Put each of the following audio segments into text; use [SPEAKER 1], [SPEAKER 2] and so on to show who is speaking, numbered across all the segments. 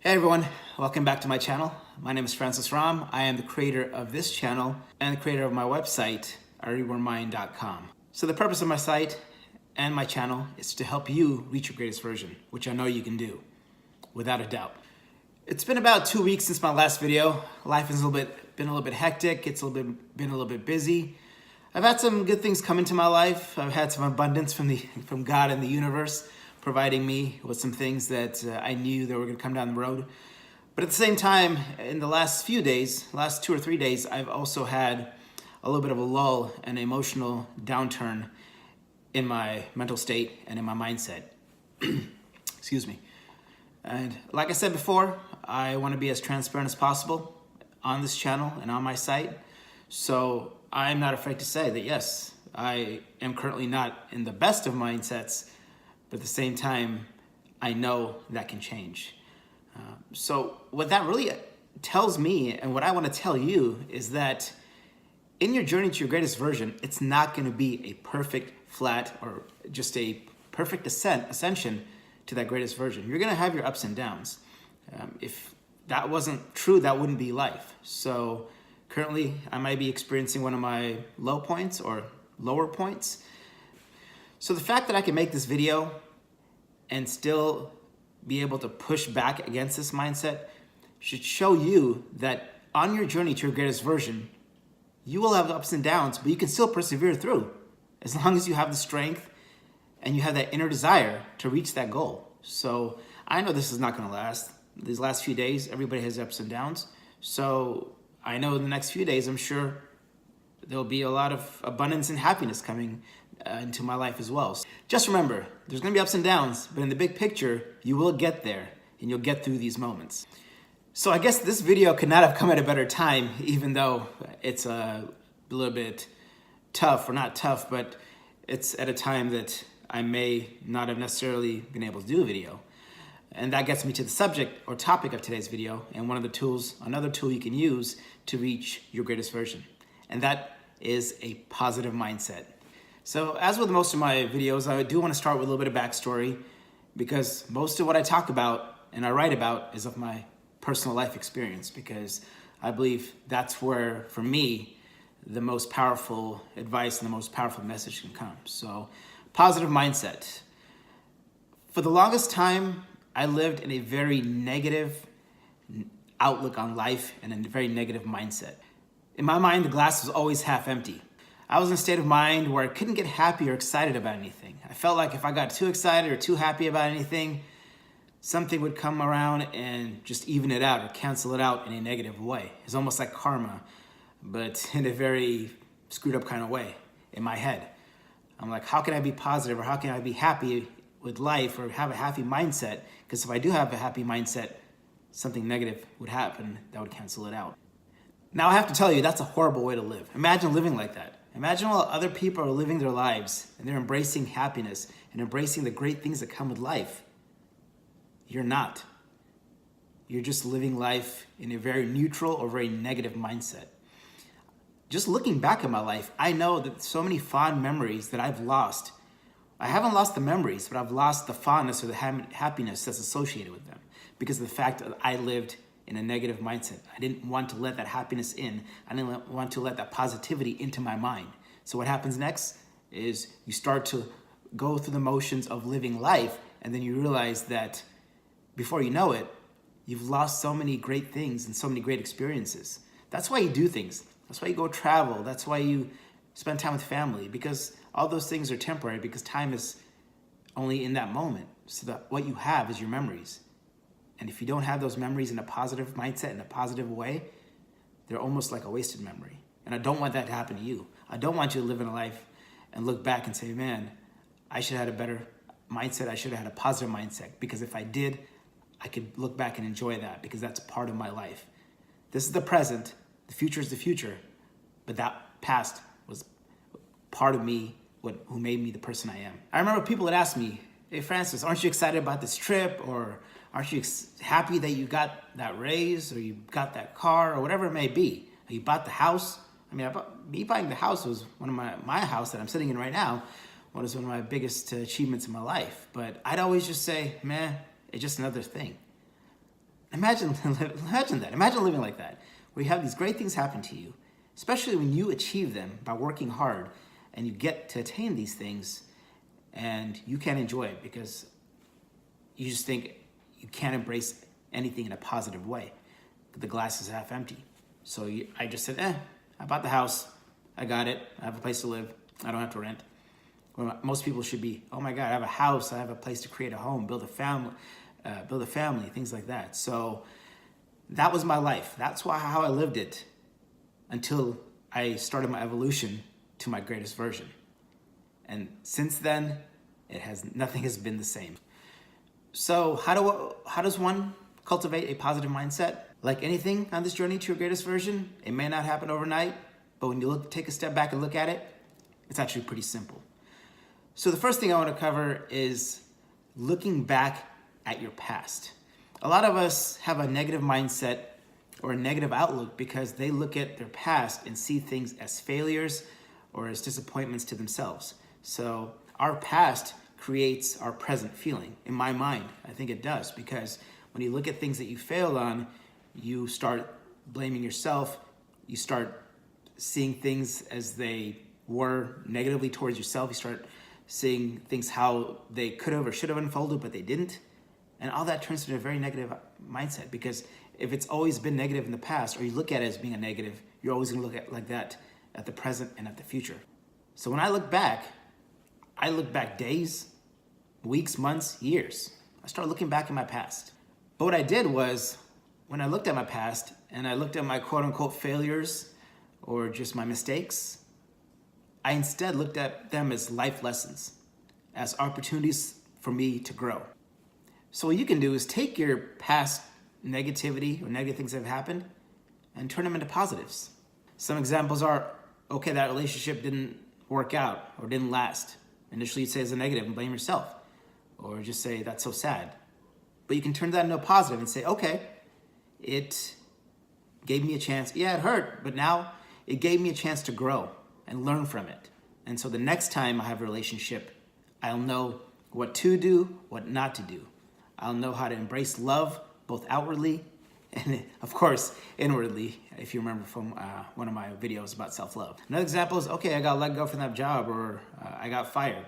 [SPEAKER 1] Hey everyone, welcome back to my channel. My name is Francis Ram. I am the creator of this channel and the creator of my website, rebornmind.com. So the purpose of my site and my channel is to help you reach your greatest version, which I know you can do, without a doubt. It's been about 2 weeks since my last video. Life has been a little bit been a little bit busy. I've had some good things come into my life. I've had some abundance from God and the universe, providing me with some things that I knew that were going to come down the road. But at the same time, in the last few days, last 2 or 3 days, I've also had a little bit of a lull and emotional downturn in my mental state and in my mindset. Excuse me. And like I said before, I want to be as transparent as possible on this channel and on my site. So I'm not afraid to say that yes, I am currently not in the best of mindsets, but at the same time, I know that can change. So what that really tells me, and what I want to tell you, is that in your journey to your greatest version, it's not going to be a perfect flat or just a perfect ascension to that greatest version. You're going to have your ups and downs. If that wasn't true, that wouldn't be life. So currently, I might be experiencing one of my low points or lower points. So the fact that I can make this video and still be able to push back against this mindset should show you that on your journey to your greatest version, you will have ups and downs, but you can still persevere through as long as you have the strength and you have that inner desire to reach that goal. So I know this is not going to last. These last few days, everybody has ups and downs. So I know in the next few days, I'm sure there'll be a lot of abundance and happiness coming into my life as well. Just remember, there's going to be ups and downs, but in the big picture, you will get there and you'll get through these moments. So I guess this video could not have come at a better time, even though it's a little bit tough, or not tough, but it's at a time that I may not have necessarily been able to do a video. And that gets me to the subject or topic of today's video, and one of the tools, another tool you can use to reach your greatest version. And that is a positive mindset. So as with most of my videos, I do want to start with a little bit of backstory, because most of what I talk about and I write about is of my personal life experience, because I believe that's where, for me, the most powerful advice and the most powerful message can come. So positive mindset. For the longest time, I lived in a very negative outlook on life and a very negative mindset. In my mind, the glass was always half empty. I was in a state of mind where I couldn't get happy or excited about anything. I felt like if I got too excited or too happy about anything, something would come around and just even it out or cancel it out in a negative way. It's almost like karma, but in a very screwed up kind of way in my head. I'm like, how can I be positive, or how can I be happy with life or have a happy mindset? Because if I do have a happy mindset, something negative would happen that would cancel it out. Now I have to tell you, that's a horrible way to live. Imagine living like that. Imagine while other people are living their lives and they're embracing happiness and embracing the great things that come with life. You're not. You're just living life in a very neutral or very negative mindset. Just looking back at my life, I know that so many fond memories that I've lost. I haven't lost the memories, but I've lost the fondness or the happiness that's associated with them because of the fact that I lived in a negative mindset. I didn't want to let that happiness in. I didn't want to let that positivity into my mind. So what happens next is you start to go through the motions of living life, and then you realize that before you know it, you've lost so many great things and so many great experiences. That's why you do things. That's why you go travel. That's why you spend time with family, because all those things are temporary, because time is only in that moment. So that what you have is your memories. And if you don't have those memories in a positive mindset, in a positive way, they're almost like a wasted memory. And I don't want that to happen to you. I don't want you to live in a life and look back and say, man, I should have had a better mindset. I should have had a positive mindset, because if I did, I could look back and enjoy that, because that's a part of my life. This is the present. The future is the future. But that past was part of me, who made me the person I am. I remember people would ask me, hey, Francis, aren't you excited about this trip? Or aren't you happy that you got that raise, or you got that car, or whatever it may be? Or you bought the house? I mean, me buying the house was one of my house that I'm sitting in right now, was one of my biggest achievements in my life. But I'd always just say, man, it's just another thing. Imagine, imagine that. Imagine living like that, where you have these great things happen to you, especially when you achieve them by working hard and you get to attain these things and you can't enjoy it because you just think you can't embrace anything in a positive way. The glass is half empty. So I just said, I bought the house. I got it. I have a place to live. I don't have to rent. Well, most people should be, oh my God, I have a house. I have a place to create a home, build a family, things like that. So that was my life. That's how I lived it until I started my evolution to my greatest version. And since then, nothing has been the same. So how does one cultivate a positive mindset? Like anything on this journey to your greatest version, it may not happen overnight, but when you take a step back and look at it, it's actually pretty simple. So the first thing I want to cover is looking back at your past. A lot of us have a negative mindset or a negative outlook because they look at their past and see things as failures or as disappointments to themselves. So our past creates our present feeling. In my mind, I think it does, because when you look at things that you failed on, you start blaming yourself. You start seeing things as they were negatively towards yourself. You start seeing things how they could have or should have unfolded, but they didn't. And all that turns into a very negative mindset, because if it's always been negative in the past, or you look at it as being a negative, you're always gonna look at it like that at the present and at the future. So when I look back days, weeks, months, years. I started looking back at my past. But what I did was, when I looked at my past and I looked at my quote unquote failures or just my mistakes, I instead looked at them as life lessons, as opportunities for me to grow. So what you can do is take your past negativity or negative things that have happened and turn them into positives. Some examples are, okay, that relationship didn't work out or didn't last. Initially you'd say it's a negative and blame yourself, or just say that's so sad. But you can turn that into a positive and say, okay, it gave me a chance. Yeah, it hurt, but now it gave me a chance to grow and learn from it. And so the next time I have a relationship, I'll know what to do, what not to do. I'll know how to embrace love, both outwardly and of course, inwardly, if you remember from one of my videos about self-love. Another example is, okay, I got let go from that job, or I got fired.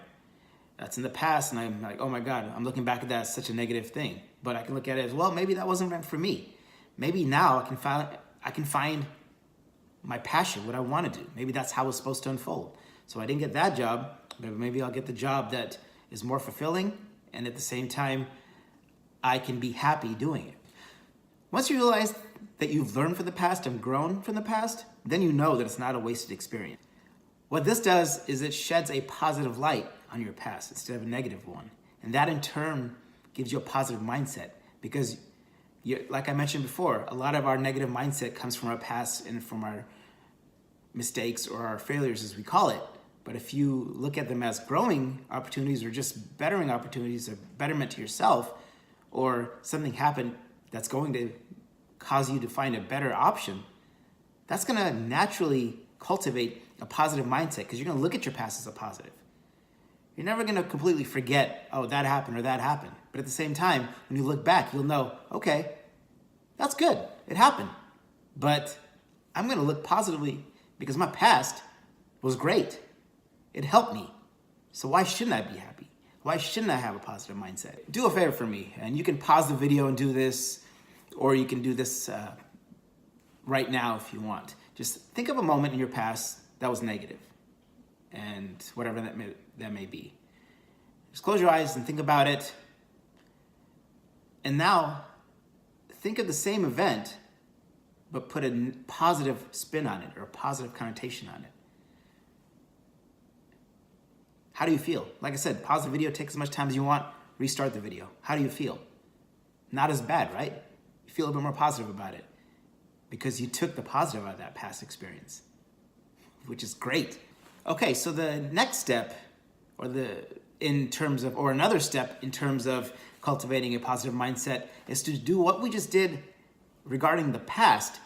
[SPEAKER 1] That's in the past, and I'm like, oh my God, I'm looking back at that as such a negative thing. But I can look at it as, well, maybe that wasn't meant for me. Maybe now I can find my passion, what I want to do. Maybe that's how it's supposed to unfold. So I didn't get that job, but maybe I'll get the job that is more fulfilling, and at the same time, I can be happy doing it. Once you realize that you've learned from the past and grown from the past, then you know that it's not a wasted experience. What this does is it sheds a positive light on your past instead of a negative one. And that in turn gives you a positive mindset, because like I mentioned before, a lot of our negative mindset comes from our past and from our mistakes or our failures, as we call it. But if you look at them as growing opportunities or just bettering opportunities or betterment to yourself, or something happened that's going to cause you to find a better option, that's going to naturally cultivate a positive mindset, because you're going to look at your past as a positive. You're never going to completely forget, oh, that happened or that happened. But at the same time, when you look back, you'll know, okay, that's good. It happened. But I'm going to look positively because my past was great. It helped me. So why shouldn't I be happy? Why shouldn't I have a positive mindset? Do a favor for me, and you can pause the video and do this, or you can do this right now if you want. Just think of a moment in your past that was negative, and whatever that may be. Just close your eyes and think about it. And now, think of the same event, but put a positive spin on it, or a positive connotation on it. How do you feel? Like I said, pause the video, take as much time as you want, restart the video. How do you feel? Not as bad, right? You feel a bit more positive about it because you took the positive out of that past experience, which is great. Okay, so the next step, or another step in terms of cultivating a positive mindset, is to do what we just did regarding the past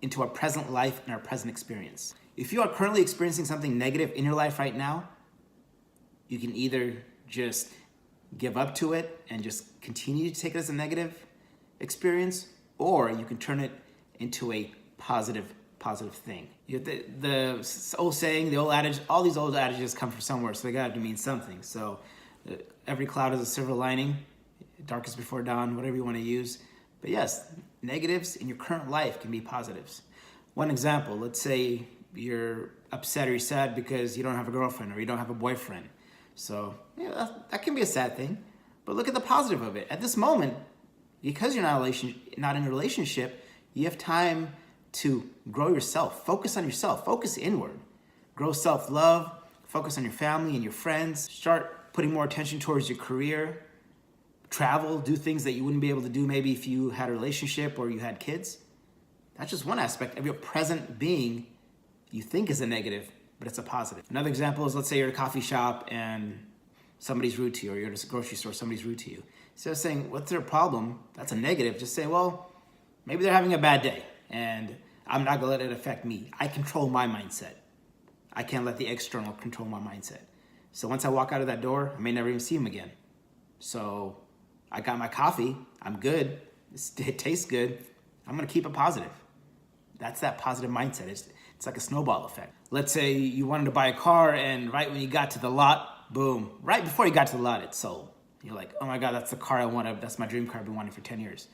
[SPEAKER 1] into our present life and our present experience. If you are currently experiencing something negative in your life right now, you can either just give up to it and just continue to take it as a negative experience, or you can turn it into a positive thing. The old saying, the old adage, all these old adages come from somewhere, so they got to mean something. So every cloud has a silver lining, darkest before dawn, whatever you want to use. But yes, negatives in your current life can be positives. One example, let's say you're upset or you're sad because you don't have a girlfriend or you don't have a boyfriend. So yeah, that can be a sad thing, but look at the positive of it. At this moment, because you're not in a relationship, you have time to grow yourself, focus on yourself, focus inward, grow self-love, focus on your family and your friends, start putting more attention towards your career, travel, do things that you wouldn't be able to do maybe if you had a relationship or you had kids. That's just one aspect of your present being you think is a negative, but it's a positive. Another example is, let's say you're at a coffee shop and somebody's rude to you, or you're at a grocery store, somebody's rude to you. Instead of saying, what's their problem? That's a negative. Just say, well, maybe they're having a bad day and I'm not gonna let it affect me. I control my mindset. I can't let the external control my mindset. So once I walk out of that door, I may never even see him again. So I got my coffee, I'm good, it tastes good, I'm gonna keep it positive. That's that positive mindset. It's like a snowball effect. Let's say you wanted to buy a car and right when you got to the lot, boom, right before you got to the lot, it sold. You're like, oh my God, that's the car I wanted, that's my dream car I've been wanting for 10 years.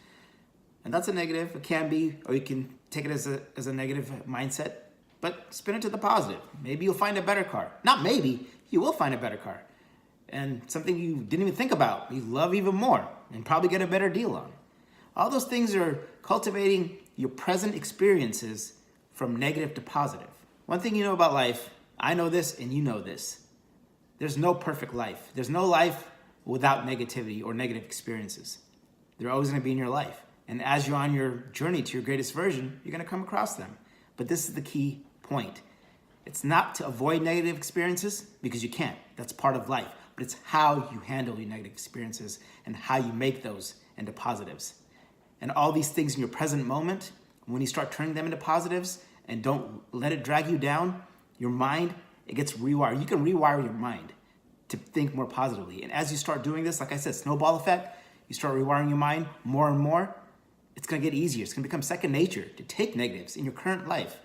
[SPEAKER 1] And that's a negative, it can be, or you can take it as a negative mindset, but spin it to the positive. Maybe you'll find a better car. Not maybe, you will find a better car. And something you didn't even think about, you love even more, and probably get a better deal on. All those things are cultivating your present experiences from negative to positive. One thing you know about life, I know this and you know this, there's no perfect life. There's no life without negativity or negative experiences. They're always gonna be in your life. And as you're on your journey to your greatest version, you're gonna come across them. But this is the key point. It's not to avoid negative experiences, because you can't. That's part of life. But it's how you handle your negative experiences and how you make those into positives. And all these things in your present moment, when you start turning them into positives and don't let it drag you down, your mind, it gets rewired. You can rewire your mind to think more positively. And as you start doing this, like I said, snowball effect, you start rewiring your mind more and more, it's gonna get easier. It's gonna become second nature to take negatives in your current life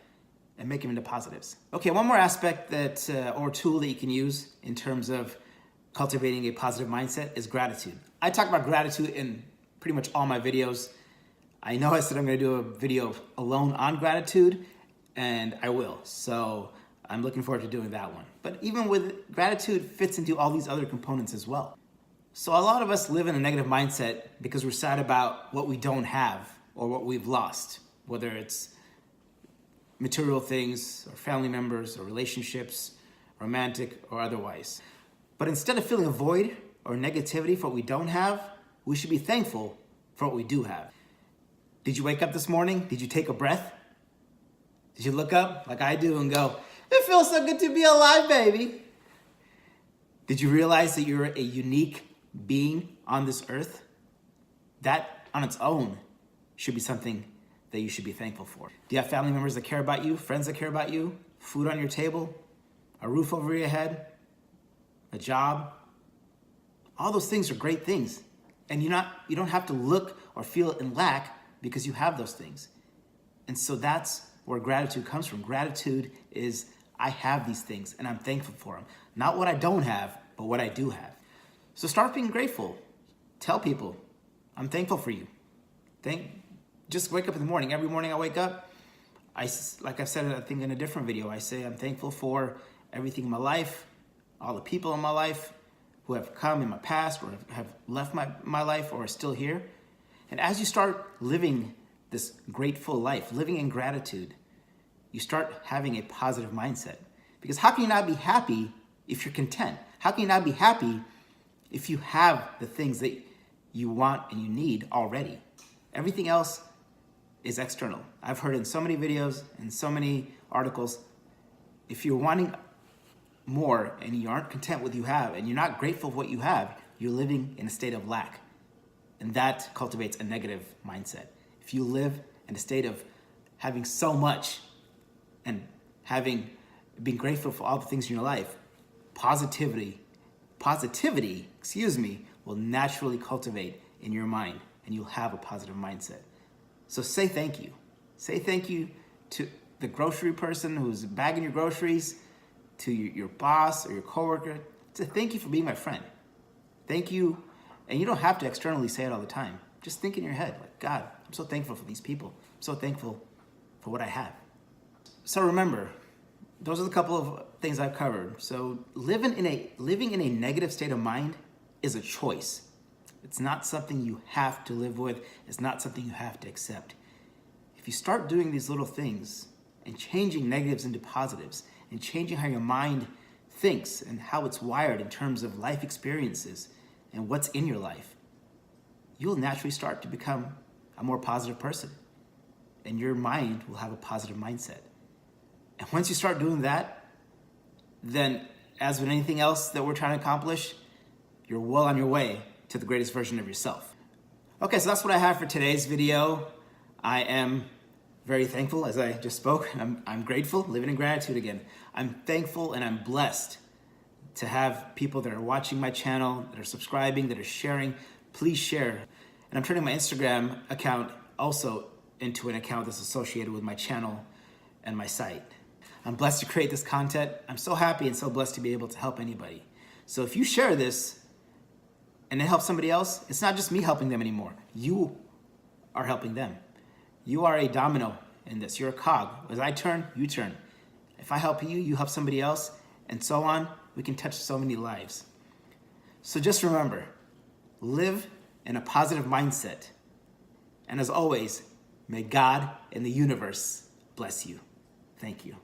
[SPEAKER 1] and make them into positives. Okay, one more aspect that, or tool that you can use in terms of cultivating a positive mindset is gratitude. I talk about gratitude in pretty much all my videos. I know I said I'm gonna do a video alone on gratitude, and I will. So I'm looking forward to doing that one. But even with gratitude fits into all these other components as well. So a lot of us live in a negative mindset because we're sad about what we don't have or what we've lost, whether it's material things or family members or relationships, romantic or otherwise. But instead of feeling a void or negativity for what we don't have, we should be thankful for what we do have. Did you wake up this morning? Did you take a breath? Did you look up like I do and go, it feels so good to be alive, baby? Did you realize that you're a unique being on this earth? That on its own should be something that you should be thankful for. Do you have family members that care about you, friends that care about you, food on your table, a roof over your head, a job? All those things are great things. And you don't have to look or feel in lack because you have those things. And so that's where gratitude comes from. Gratitude is, I have these things and I'm thankful for them. Not what I don't have, but what I do have. So start being grateful. Tell people, I'm thankful for you. Just wake up in the morning. Every morning I wake up, like I said, I think in a different video, I say I'm thankful for everything in my life, all the people in my life who have come in my past or have left my life or are still here. And as you start living this grateful life, living in gratitude, you start having a positive mindset. Because how can you not be happy if you're content? How can you not be happy if you have the things that you want and you need already? Everything else is external. I've heard in so many videos and so many articles, if you're wanting more and you aren't content with what you have and you're not grateful for what you have, you're living in a state of lack. And that cultivates a negative mindset. If you live in a state of having so much and being grateful for all the things in your life, positivity, will naturally cultivate in your mind and you'll have a positive mindset. So say thank you. Say thank you to the grocery person who's bagging your groceries, to your boss or your coworker. Say thank you for being my friend. Thank you. And you don't have to externally say it all the time. Just think in your head, like, God, I'm so thankful for these people. I'm so thankful for what I have. So remember, those are the couple of things I've covered. So living in a negative state of mind is a choice. It's not something you have to live with. It's not something you have to accept. If you start doing these little things and changing negatives into positives and changing how your mind thinks and how it's wired in terms of life experiences and what's in your life, you'll naturally start to become a more positive person, and your mind will have a positive mindset. And once you start doing that, then as with anything else that we're trying to accomplish, you're well on your way to the greatest version of yourself. Okay, so that's what I have for today's video. I am very thankful, as I just spoke. I'm grateful, living in gratitude again. I'm thankful and I'm blessed to have people that are watching my channel, that are subscribing, that are sharing. Please share. And I'm turning my Instagram account also into an account that's associated with my channel and my site. I'm blessed to create this content. I'm so happy and so blessed to be able to help anybody. So if you share this and it helps somebody else, it's not just me helping them anymore. You are helping them. You are a domino in this. You're a cog. As I turn, you turn. If I help you, you help somebody else, and so on. We can touch so many lives. So just remember, live in a positive mindset. And as always, may God and the universe bless you. Thank you.